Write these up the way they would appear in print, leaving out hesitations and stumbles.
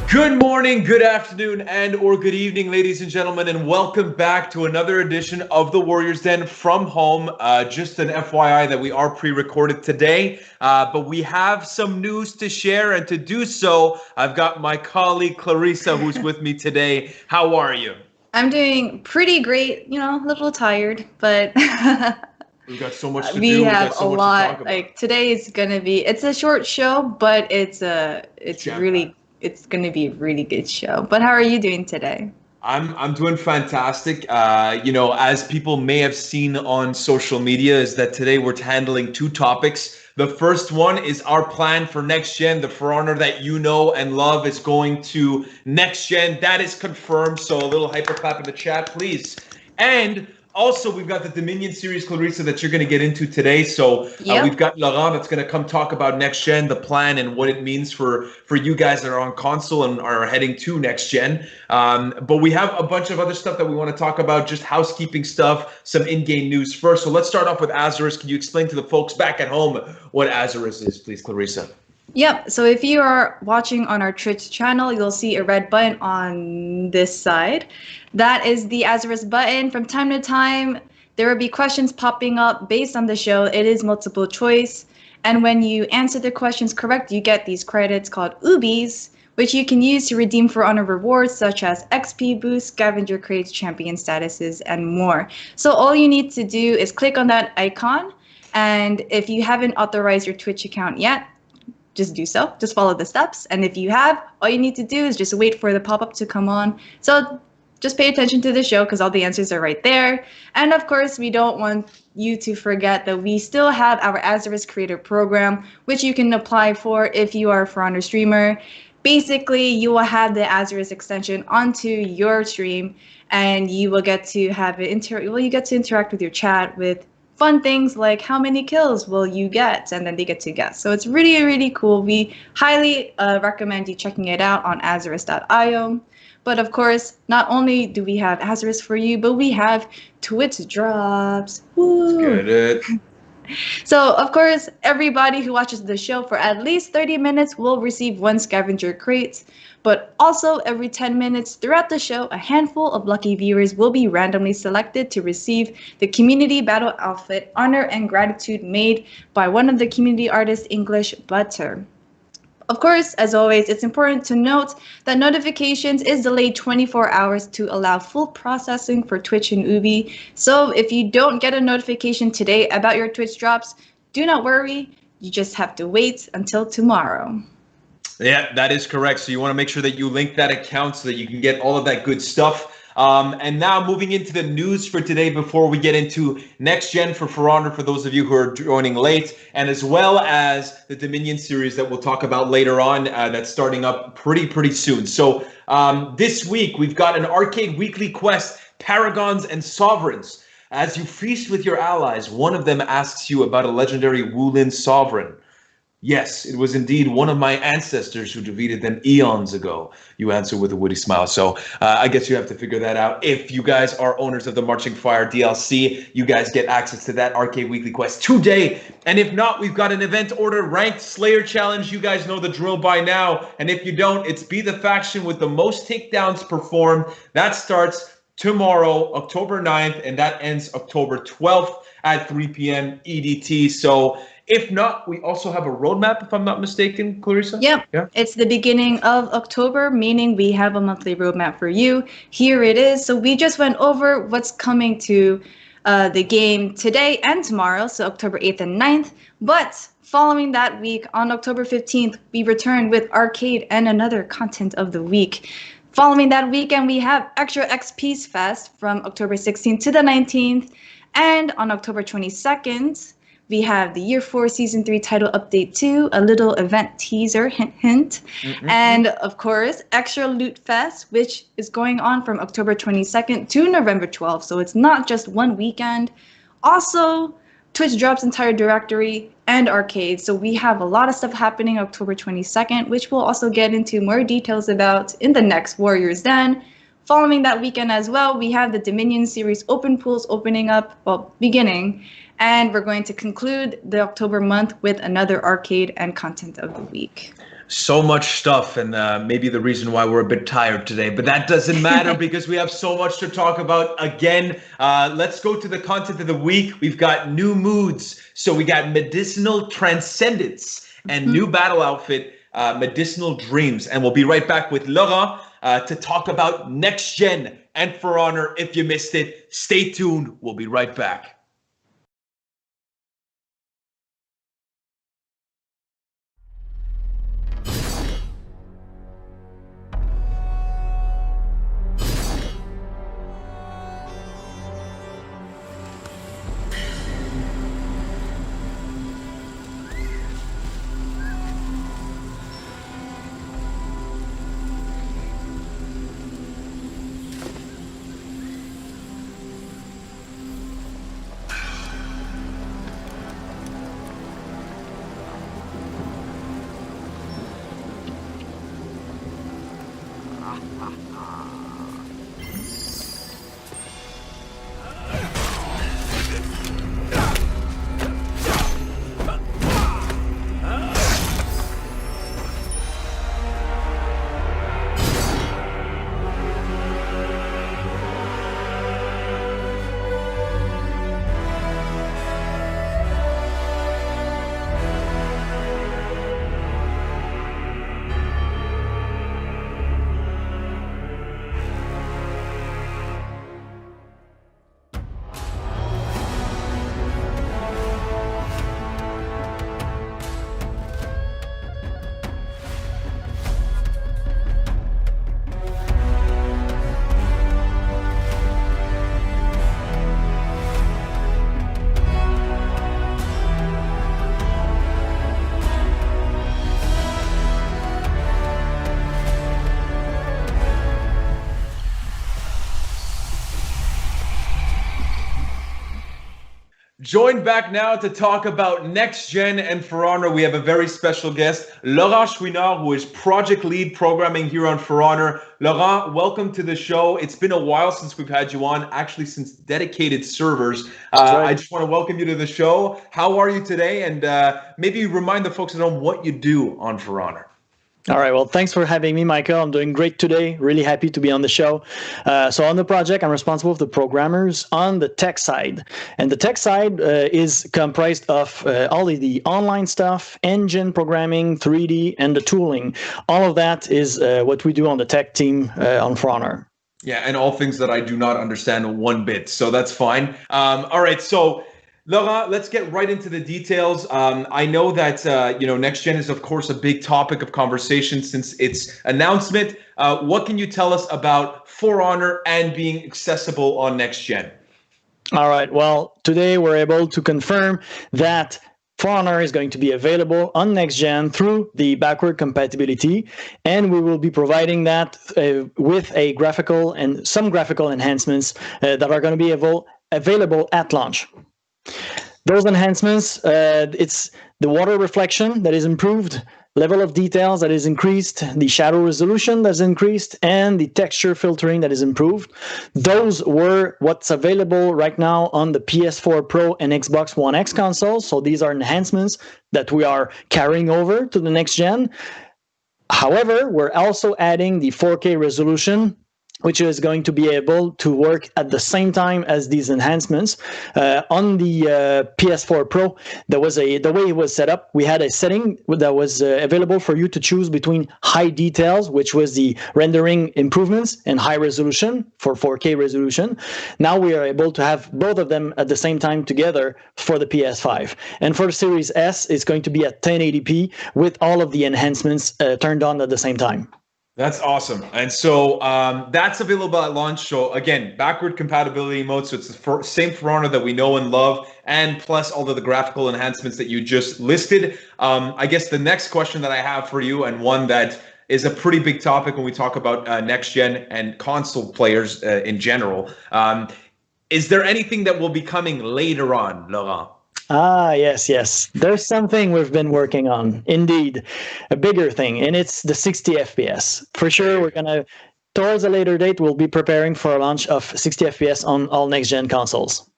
Good morning, good afternoon, and or good evening, ladies and gentlemen, and welcome back to another edition of the Warriors Den from home. Just an FYI that we are pre-recorded today, but we have some news to share, and to do so, I've got my colleague Clarissa who's with me today. How are you? I'm doing pretty great, a little tired, but We've got so much to we do, we've have got a so much to talk lot. about. Like today is gonna be, it's a short show, but Jam-packed. it's gonna be a really good show. But how are you doing today? I'm doing fantastic. As people may have seen on social media, is that today we're handling two topics. The first one is our plan for next gen. The For Honor that you know and love is going to next gen. That is confirmed. So a little hyperclap in the chat, please. And also, we've got the Dominion series, Clarissa, that you're going to get into today. So we've Yep. got Laurent that's going to come talk about next gen, the plan, and what it means for you guys that are on console and are heading to next gen. But we have a bunch of other stuff that we want to talk about, just housekeeping stuff, some in-game news first. So let's start off with Azarus. Can you explain to the folks back at home what Azarus is, please, Clarissa? Yep. So if you are watching on our Twitch channel, you'll see a red button on this side. That is the Azarus button. From time to time, there will be questions popping up based on the show. It is multiple choice. And when you answer the questions correct, you get these credits called Ubies, which you can use to redeem For Honor rewards such as XP boosts, scavenger crates, champion statuses, and more. So all you need to do is click on that icon. And if you haven't authorized your Twitch account yet, just do so. Just follow the steps. And if you have, all you need to do is just wait for the pop-up to come on. So just pay attention to the show because all the answers are right there. And of course, we don't want you to forget that we still have our Azarus Creator Program, which you can apply for if you are a For Honor streamer. Basically, you will have the Azarus extension onto your stream, and you will get to have it you get to interact with your chat with fun things like how many kills will you get, and then they get to guess. So it's really, really cool. We highly recommend you checking it out on Azarus.io. But of course, not only do we have Azarus for you, but we have Twitch drops. Let's Woo! get it. So, of course, everybody who watches the show for at least 30 minutes will receive one scavenger crate. But also, every 10 minutes throughout the show, a handful of lucky viewers will be randomly selected to receive the Community Battle Outfit, Honor and Gratitude, made by one of the community artists, English Butter. Of course, as always, it's important to note that notifications is delayed 24 hours to allow full processing for Twitch and Ubi. So if you don't get a notification today about your Twitch drops, do not worry. You just have to wait until tomorrow. Yeah, that is correct. So you want to make sure that you link that account so that you can get all of that good stuff. And now moving into the news for today before we get into next gen for Honor, for those of you who are joining late, and as well as the Dominion series that we'll talk about later on, that's starting up pretty soon. So this week we've got an arcade weekly quest, Paragons and Sovereigns. As you feast with your allies, one of them asks you about a legendary Wulin sovereign. Yes, it was indeed one of my ancestors who defeated them eons ago, you answer with a witty smile. So I guess you have to figure that out. If you guys are owners of the Marching Fire DLC, you guys get access to that Arcade Weekly Quest today. And if not, we've got an event order ranked Slayer challenge. You guys know the drill by now. And if you don't, it's be the faction with the most takedowns performed. That starts tomorrow, October 9th, and that ends October 12th at 3 p.m. EDT. So if not, we also have a roadmap, if I'm not mistaken, Clarissa? Yep. Yeah. It's the beginning of October, meaning we have a monthly roadmap for you. Here it is. So we just went over what's coming to the game today and tomorrow, so October 8th and 9th. But following that week, on October 15th, we return with Arcade and another content of the week. Following that weekend, we have Extra XP's Fest from October 16th to the 19th. And on October 22nd, we have the Year 4 Season 3 title update 2, a little event teaser, hint, hint. And of course, Extra Loot Fest, which is going on from October 22nd to November 12th. So it's not just one weekend. Also, Twitch drops entire directory and arcade. So we have a lot of stuff happening October 22nd, which we'll also get into more details about in the next Warriors Den. Following that weekend as well, we have the Dominion series open pools opening up, beginning. And we're going to conclude the October month with another arcade and content of the week. So much stuff, and maybe the reason why we're a bit tired today, but that doesn't matter because we have so much to talk about. Again, let's go to the content of the week. We've got new moods. So we got Medicinal Transcendence and new battle outfit, Medicinal Dreams. And we'll be right back with Laurent to talk about next gen and For Honor. If you missed it, stay tuned. We'll be right back. Joined back now to talk about next gen and For Honor, we have a very special guest, Laurent Chouinard, who is project lead programming here on For Honor. Laurent, welcome to the show. It's been a while since we've had you on, actually since dedicated servers. I just want to welcome you to the show. How are you today? And maybe remind the folks at home what you do on For Honor. All right. Well, thanks for having me, Michael. I'm doing great today. Really happy to be on the show. So on the project, I'm responsible for the programmers on the tech side. And the tech side is comprised of all of the online stuff, engine programming, 3D, and the tooling. All of that is what we do on the tech team on For Honor. Yeah, and all things that I do not understand one bit. So that's fine. All right. So Laurent, let's get right into the details. I know that next gen is, of course, a big topic of conversation since its announcement. What can you tell us about For Honor and being accessible on next gen? All right. Well, today we're able to confirm that For Honor is going to be available on next gen through the backward compatibility, and we will be providing that with a graphical and some graphical enhancements that are going to be available at launch. Those enhancements, it's the water reflection that is improved, level of details that is increased, the shadow resolution that's increased, and the texture filtering that is improved. Those were what's available right now on the PS4 Pro and Xbox One X consoles. So these are enhancements that we are carrying over to the next gen. However, we're also adding the 4K resolution, which is going to be able to work at the same time as these enhancements. On the PS4 Pro, the way it was set up, we had a setting that was available for you to choose between high details, which was the rendering improvements, and high resolution for 4K resolution. Now we are able to have both of them at the same time together for the PS5. And for the Series S, it's going to be at 1080p with all of the enhancements turned on at the same time. That's awesome. And so that's available at launch. So again, backward compatibility mode. So it's the same For Honor that we know and love, and plus all of the graphical enhancements that you just listed. I guess the next question that I have for you, and one that is a pretty big topic when we talk about next gen and console players in general. Is there anything that will be coming later on, Laurent? Yes. There's something we've been working on. Indeed, a bigger thing, and it's the 60 FPS. For sure, we're going to, towards a later date, we'll be preparing for a launch of 60 FPS on all next-gen consoles.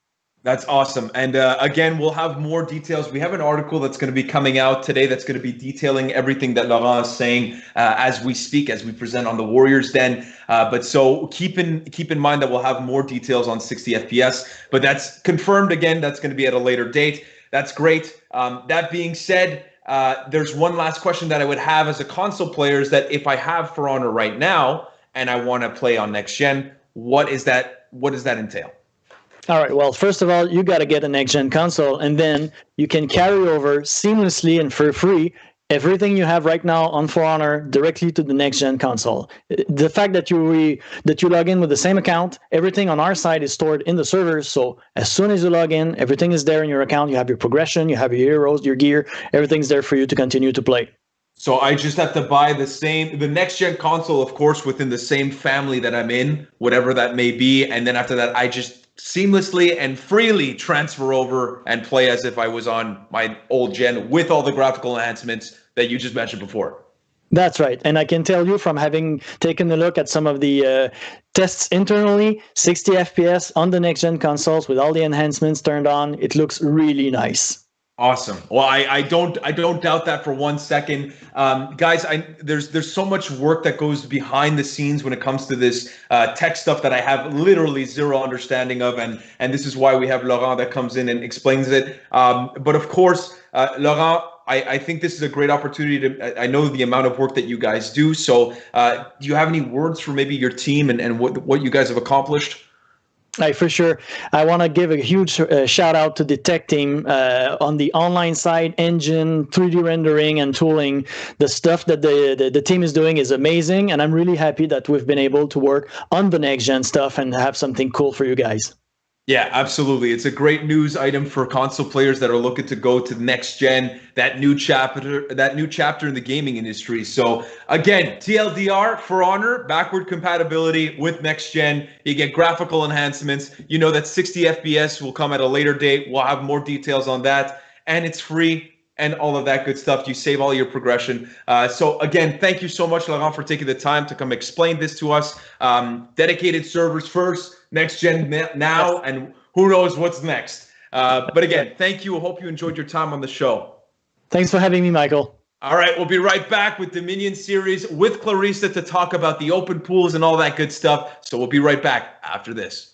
That's awesome. And again, we'll have more details. We have an article that's going to be coming out today that's going to be detailing everything that Laurent is saying as we speak, as we present on the Warriors Den. But so keep in mind that we'll have more details on 60 FPS. But that's confirmed again. That's going to be at a later date. That's great. That being said, there's one last question that I would have as a console player is that if I have For Honor right now and I want to play on next gen, what does that entail? All right. Well, first of all, you got to get a next-gen console, and then you can carry over seamlessly and for free everything you have right now on For Honor directly to the next-gen console. The fact that you log in with the same account, everything on our side is stored in the servers. So as soon as you log in, everything is there in your account. You have your progression, you have your heroes, your gear, everything's there for you to continue to play. So I just have to buy the next gen console, of course, within the same family that I'm in, whatever that may be. And then after that, I just seamlessly and freely transfer over and play as if I was on my old gen with all the graphical enhancements that you just mentioned before. That's right. And I can tell you from having taken a look at some of the tests internally, 60 FPS on the next gen consoles with all the enhancements turned on, it looks really nice. Awesome. Well, I don't doubt that for 1 second, guys. There's so much work that goes behind the scenes when it comes to this tech stuff that I have literally zero understanding of, and this is why we have Laurent that comes in and explains it. But of course, Laurent, I think this is a great opportunity to. I know the amount of work that you guys do. So, do you have any words for maybe your team and what you guys have accomplished? For sure. I want to give a huge shout out to the tech team on the online side, engine, 3D rendering, and tooling. The stuff that the team is doing is amazing, and I'm really happy that we've been able to work on the next gen stuff and have something cool for you guys. Yeah, absolutely. It's a great news item for console players that are looking to go to the next gen, that new chapter in the gaming industry. So again, TLDR, For Honor, backward compatibility with next gen. You get graphical enhancements. You know that 60 FPS will come at a later date. We'll have more details on that. And it's free and all of that good stuff. You save all your progression. So again, thank you so much, Laurent, for taking the time to come explain this to us. Dedicated servers first. Next gen now, and who knows what's next. But again, thank you. I hope you enjoyed your time on the show. Thanks for having me, Michael. All right, we'll be right back with Dominion Series with Clarissa to talk about the open pools and all that good stuff. So we'll be right back after this.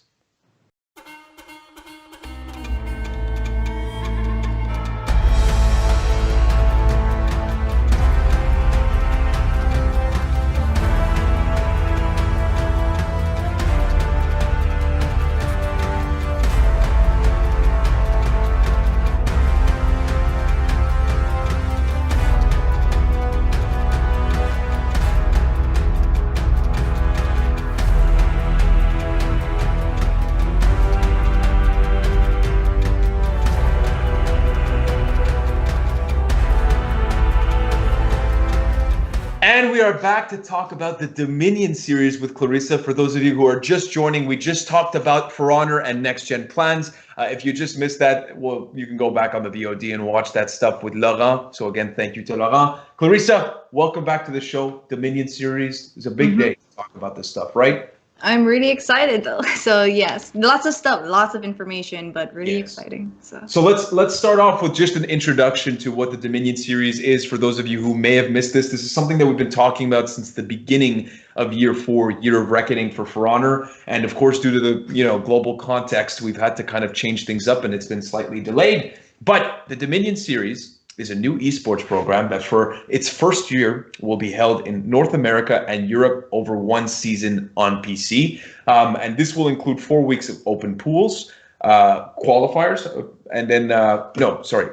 And we are back to talk about the Dominion series with Clarissa. For those of you who are just joining, we just talked about For Honor and next gen plans. If you just missed that, well, you can go back on the VOD and watch that stuff with Laurent. So again, thank you to Laurent. Clarissa, welcome back to the show. Dominion series is a big day to talk about this stuff, right? I'm really excited though. So yes, lots of stuff, lots of information, but really exciting. So let's start off with just an introduction to what the Dominion series is for those of you who may have missed this. This is something that we've been talking about since the beginning of year 4, Year of Reckoning for Honor. And of course, due to the global context, we've had to kind of change things up and it's been slightly delayed. But the Dominion series is a new esports program that for its first year will be held in North America and Europe over 1 season on PC. And this will include 4 weeks of open pools, qualifiers, and then,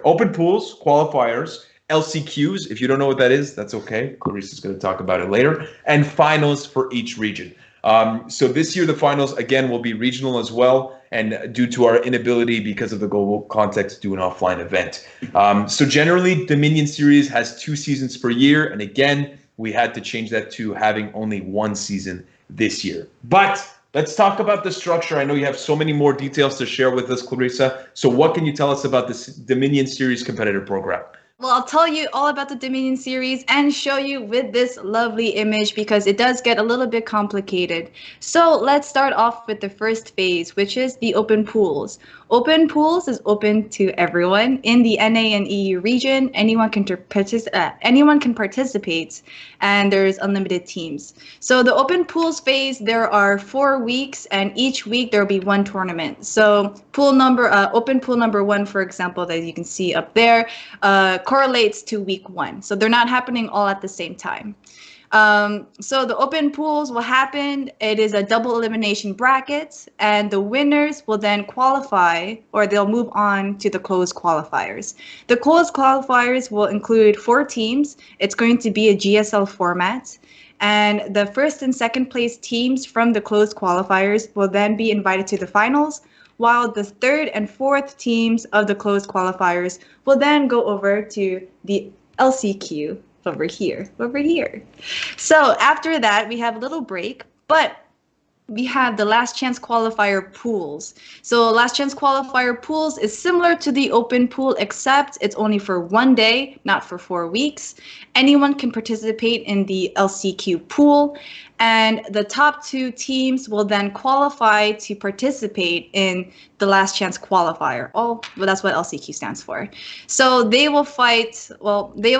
open pools, qualifiers, LCQs. If you don't know what that is, that's okay. Clarissa is going to talk about it later. And finals for each region. So this year, the finals, again, will be regional as well. And due to our inability, because of the global context, to do an offline event. So generally, Dominion Series has 2 seasons per year. And again, we had to change that to having only 1 season this year. But let's talk about the structure. I know you have so many more details to share with us, Clarissa. So what can you tell us about this Dominion Series competitive program? Well, I'll tell you all about the Dominion series and show you with this lovely image because it does get a little bit complicated. So let's start off with the first phase, which is the open pools. Open pools is open to everyone in the NA and EU region. Anyone can participate, and there's unlimited teams. So the open pools phase, there are 4 weeks, and each week there will be one tournament. So open pool number 1, for example, that you can see up there, correlates to week 1. So they're not happening all at the same time. So the open pools will happen. It is a double elimination bracket, and the winners will then qualify, or they'll move on to the closed qualifiers. The closed qualifiers will include 4 teams. It's going to be a GSL format. And the first and second place teams from the closed qualifiers will then be invited to the finals, while the third and fourth teams of the closed qualifiers will then go over to the LCQ over here. So after that, we have a little break, but we have the last chance qualifier pools. So last chance qualifier pools is similar to the open pool, except it's only for 1 day, not for 4 weeks. Anyone can participate in the LCQ pool, and the top 2 teams will then qualify to participate in the last chance qualifier. Well, that's what LCQ stands for. So they will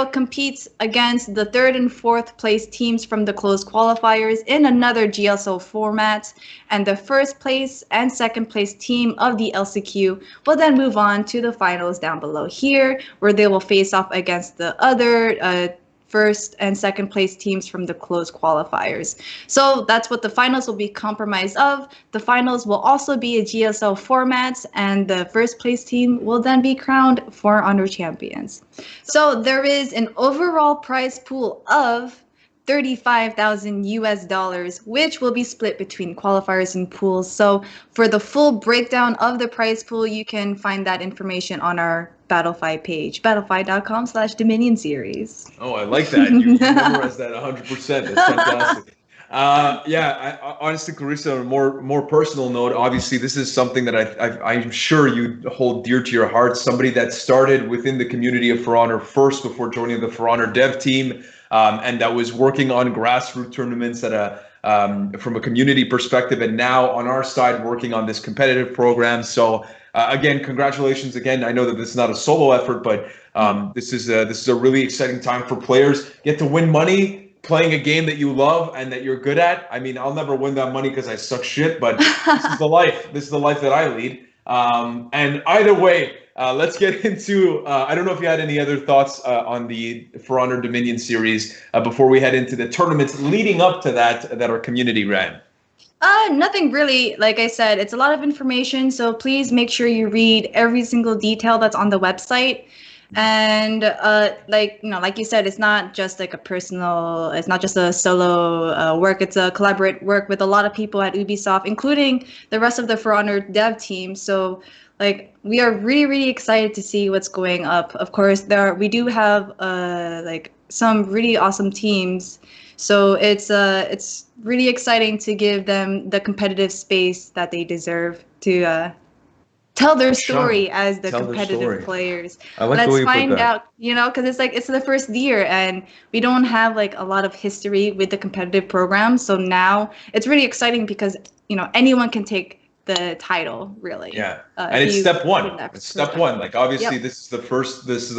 compete against the 3rd and 4th place teams from the closed qualifiers in another GSL format, and the 1st place and 2nd place team of the LCQ will then move on to the finals down below here, where they will face off against the other 1st and 2nd place teams from the closed qualifiers. So that's what the finals will be comprised of. The finals will also be a GSL format, and the 1st place team will then be crowned For Honor champions. So there is an overall prize pool of $35,000, which will be split between qualifiers and pools. So for the full breakdown of the prize pool, you can find that information on our Battlefy page, battlefy.com/Dominion series. Oh, I like that. You memorized that 100%. That's fantastic. Honestly, Clarissa, on a more personal note, obviously this is something that I'm sure you hold dear to your heart. Somebody that started within the community of For Honor first before joining the For Honor dev team, and that was working on grassroots tournaments from a community perspective, and now on our side working on this competitive program. So again, congratulations again. I know that this is not a solo effort, but this is a really exciting time for players. Get to win money playing a game that you love and that you're good at. I mean, I'll never win that money because I suck shit, but this is the life. This is the life that I lead. And either way, let's get into, I don't know if you had any other thoughts on the For Honor Dominion series before we head into the tournaments leading up to that our community ran. Nothing really. Like I said, it's a lot of information, so please make sure you read every single detail that's on the website. And like you said, it's not just like it's not just a solo work. It's a collaborate work with a lot of people at Ubisoft, including the rest of the For Honor dev team. So like we are really, really excited to see what's going up. Of course, we do have like some really awesome teams. So it's really exciting to give them the competitive space that they deserve to tell their story as the competitive players. I like the way you put that. Let's find out, because it's the first year and we don't have like a lot of history with the competitive program. So now it's really exciting because anyone can take the title, really. Yeah, and it's step one. It's step one. Like obviously, this is the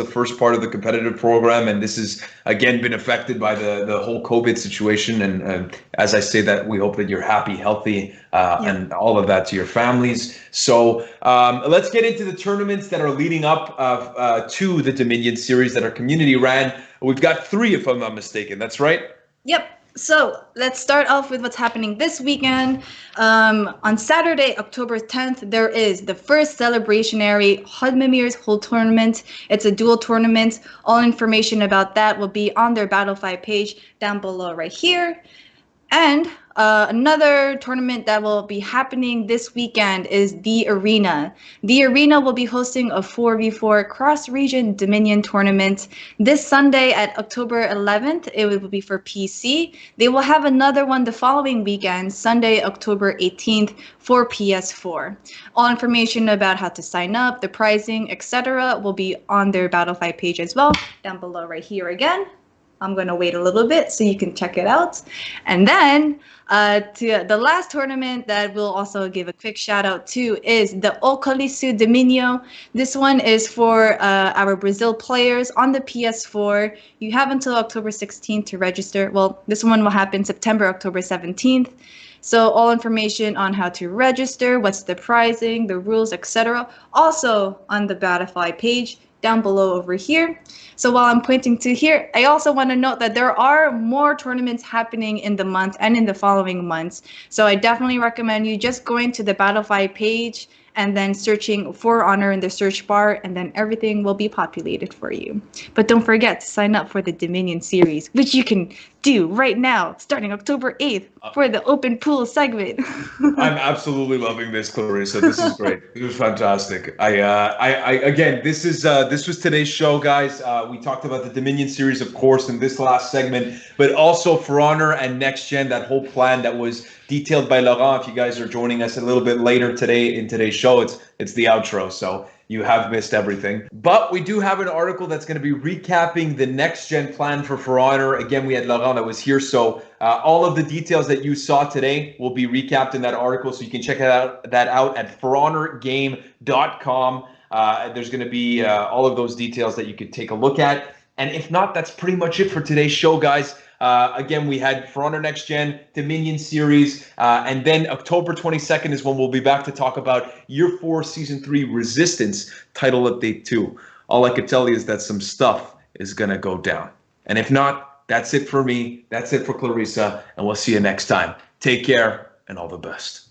first part of the competitive program, and this has again been affected by the whole COVID situation. And as I say that, we hope that you're happy, healthy, and all of that to your families. So let's get into the tournaments that are leading up to the Dominion series that our community ran. We've got 3, if I'm not mistaken. That's right. Yep. So let's start off with what's happening this weekend. On Saturday, October 10th, there is the first celebrationary Hodmimir's whole tournament. It's a dual tournament. All information about that will be on their Battlefy page down below right here. And another tournament that will be happening this weekend is the Arena. The Arena will be hosting a 4v4 cross-region Dominion tournament this Sunday at October 11th. It will be for PC. They will have another one the following weekend, Sunday, October 18th, for PS4. All information about how to sign up, the pricing, etc. will be on their Battlefy page as well, down below right here again. I'm going to wait a little bit so you can check it out. And then to the last tournament that we'll also give a quick shout out to is the Ocolisu Dominio. This one is for our Brazil players on the PS4. You have until October 16th to register. Well, this one will happen September, October 17th. So all information on how to register, what's the pricing, the rules, etc. Also on the Battlefy page down below over here. So while I'm pointing to here, I also want to note that there are more tournaments happening in the month and in the following months. So I definitely recommend you just going to the Battlefy page and then searching For Honor in the search bar, and then everything will be populated for you. But don't forget to sign up for the Dominion series, which you can do right now, starting October 8th for the open pool segment. I'm absolutely loving this, Clarissa. This is great. This was fantastic. Again, this was today's show, guys. We talked about the Dominion series, of course, in this last segment, but also For Honor and Next Gen, that whole plan that was detailed by Laurent. If you guys are joining us a little bit later today in today's show, it's the outro, so you have missed everything. But we do have an article that's going to be recapping the Next Gen plan for Honor. Again, we had Laurent that was here, so all of the details that you saw today will be recapped in that article, so you can check that out at forhonorgame.com. There's going to be all of those details that you could take a look at. And if not, that's pretty much it for today's show, guys. Again, we had For Honor Next Gen, Dominion series, and then October 22nd is when we'll be back to talk about Year 4 Season 3 Resistance Title Update 2. All I could tell you is that some stuff is going to go down. And if not, that's it for me. That's it for Clarissa, and we'll see you next time. Take care, and all the best.